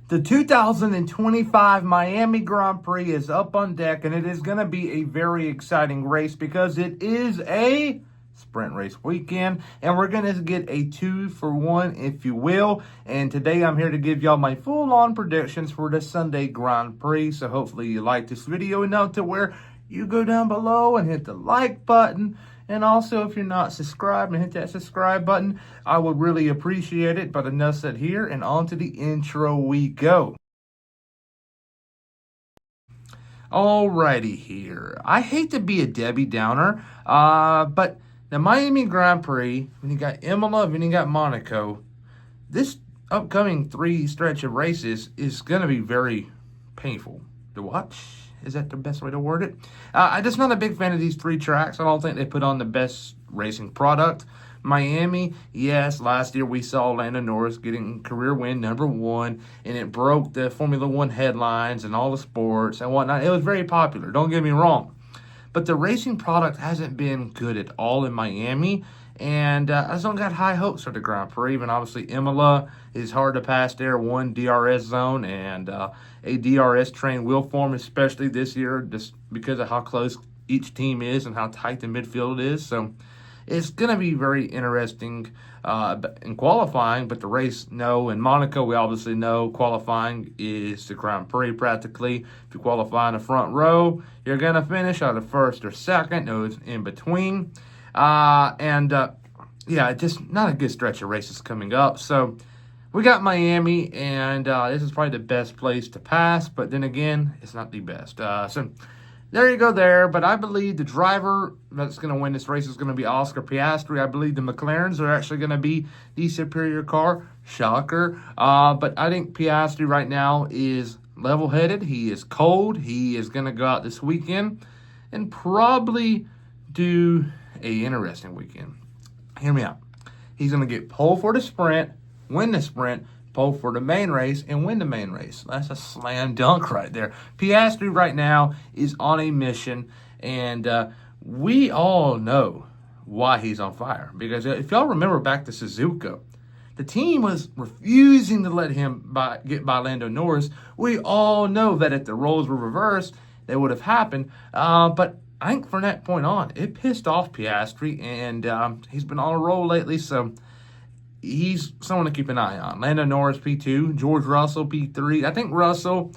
The 2025 Miami Grand Prix is up on deck, and it is going to be a very exciting race because it is a sprint race weekend, and we're going to get a 2-for-1, if you will. And today I'm here to give y'all my full-on predictions for the Sunday Grand Prix. So hopefully you like this video enough to where you go down below and hit the like button. And also, if you're not subscribed, and hit that subscribe button, I would really appreciate it. But enough said here, and on to the intro we go. Alrighty here. I hate to be a Debbie Downer, but the Miami Grand Prix, when you got Imola, when you got Monaco, this upcoming stretch of races is going to be very painful to watch. Is that the best way to word it? I'm just not a big fan of these three tracks. I don't think they put on the best racing product. Miami, yes, last year we saw Lando Norris getting career win #1, and it broke the Formula One headlines and all the sports and whatnot. It was very popular, don't get me wrong. But the racing product hasn't been good at all in Miami, and I just don't got high hopes for the Grand Prix. Even obviously Imola is hard to pass there, one DRS zone, and a DRS train will form, especially this year, just because of how close each team is and how tight the midfield is. So it's going to be very interesting in qualifying, but the race, no. In Monaco, we obviously know qualifying is the Grand Prix practically. If you qualify in the front row, you're going to finish either first or second. No, it's in between. Yeah, just not a good stretch of races coming up. So we got Miami, and this is probably the best place to pass, but then again, it's not the best. So there you go there, but I believe the driver that's going to win this race is going to be Oscar Piastri. I believe the McLarens are actually going to be the superior car. Shocker. But I think Piastri right now is level-headed. He is cold. He is going to go out this weekend and probably do a interesting weekend. Hear me out. He's going to get pole for the sprint, win the sprint, pole for the main race, and win the main race. That's a slam dunk right there. Piastri right now is on a mission, and we all know why he's on fire. Because if y'all remember back to Suzuka, the team was refusing to let him get by Lando Norris. We all know that if the roles were reversed, that would have happened. But I think from that point on, it pissed off Piastri, and he's been on a roll lately, so he's someone to keep an eye on. Lando Norris, P2. George Russell, P3. I think Russell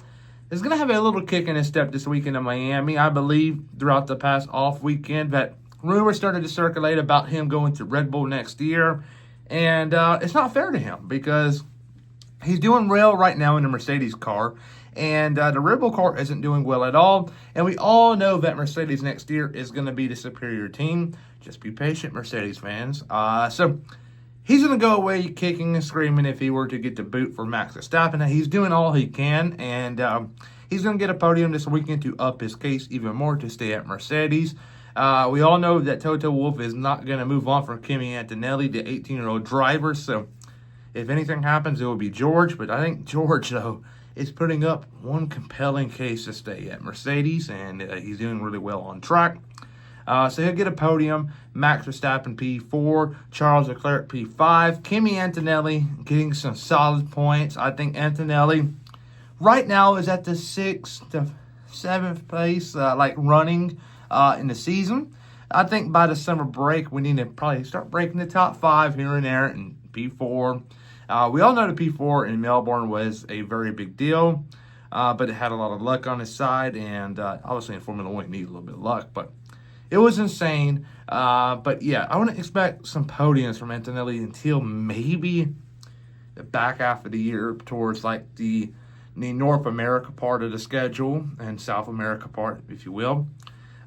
is going to have a little kick in his step this weekend in Miami. I believe throughout the past off weekend that rumors started to circulate about him going to Red Bull next year, and it's not fair to him because he's doing well right now in the Mercedes car, and the Red Bull car isn't doing well at all. And we all know that Mercedes next year is going to be the superior team. Just be patient, Mercedes fans. So he's going to go away kicking and screaming if he were to get the boot for Max Verstappen. Now, he's doing all he can, and he's going to get a podium this weekend to up his case even more to stay at Mercedes. We all know that Toto Wolff is not going to move on from Kimi Antonelli, the 18-year-old driver. So if anything happens, it will be George. But I think George, though, is putting up one compelling case to stay at Mercedes, and he's doing really well on track. So he'll get a podium. Max Verstappen P4, Charles Leclerc P5, Kimi Antonelli getting some solid points. I think Antonelli right now is at the 6th to 7th place, running in the season. I think by the summer break, we need to probably start breaking the top 5 here and there, and P4. We all know the P4 in Melbourne was a very big deal, but it had a lot of luck on its side, and obviously in Formula 1 you need a little bit of luck, but it was insane. But yeah, I wouldn't expect some podiums from Antonelli until maybe the back half of the year towards like the North America part of the schedule and South America part, if you will.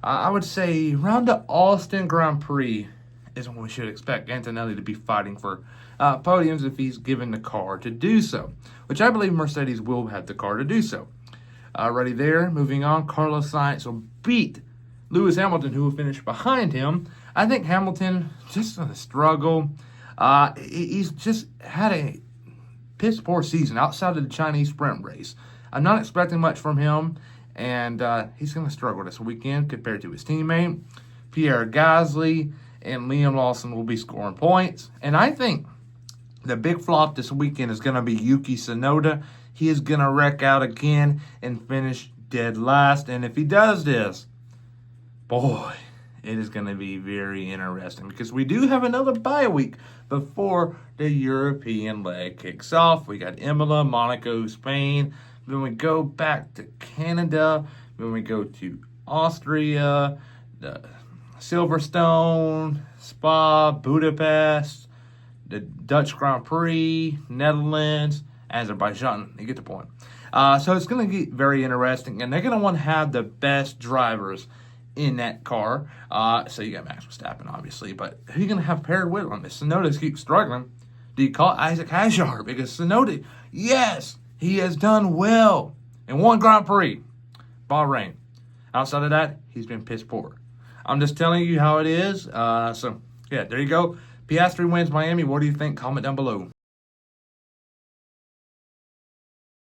I would say around the Austin Grand Prix is when we should expect Antonelli to be fighting for podiums if he's given the car to do so, which I believe Mercedes will have the car to do so. Already there, moving on, Carlos Sainz will beat Lewis Hamilton, who will finish behind him. I think Hamilton just on a struggle. He's just had a piss poor season outside of the Chinese sprint race. I'm not expecting much from him, and he's going to struggle this weekend compared to his teammate. Pierre Gasly and Liam Lawson will be scoring points. And I think the big flop this weekend is going to be Yuki Tsunoda. he is going to wreck out again and finish dead last. And if he does this, boy, it is going to be very interesting because we do have another bye week before the European leg kicks off. We got Imola, Monaco, Spain. Then we go back to Canada. Then we go to Austria, Silverstone, Spa, Budapest, the Dutch Grand Prix, Netherlands, Azerbaijan. You get the point. So it's going to get very interesting, and they're going to want to have the best drivers in that car. So you got Max Verstappen, obviously, but who are you going to have paired with on this? Tsunoda keeps struggling. Do you call Isaac Hadjar? Because Tsunoda, yes, he has done well in one Grand Prix, Bahrain. Outside of that, he's been piss poor. I'm just telling you how it is. So, yeah, there you go. Piastri wins Miami. What do you think? Comment down below.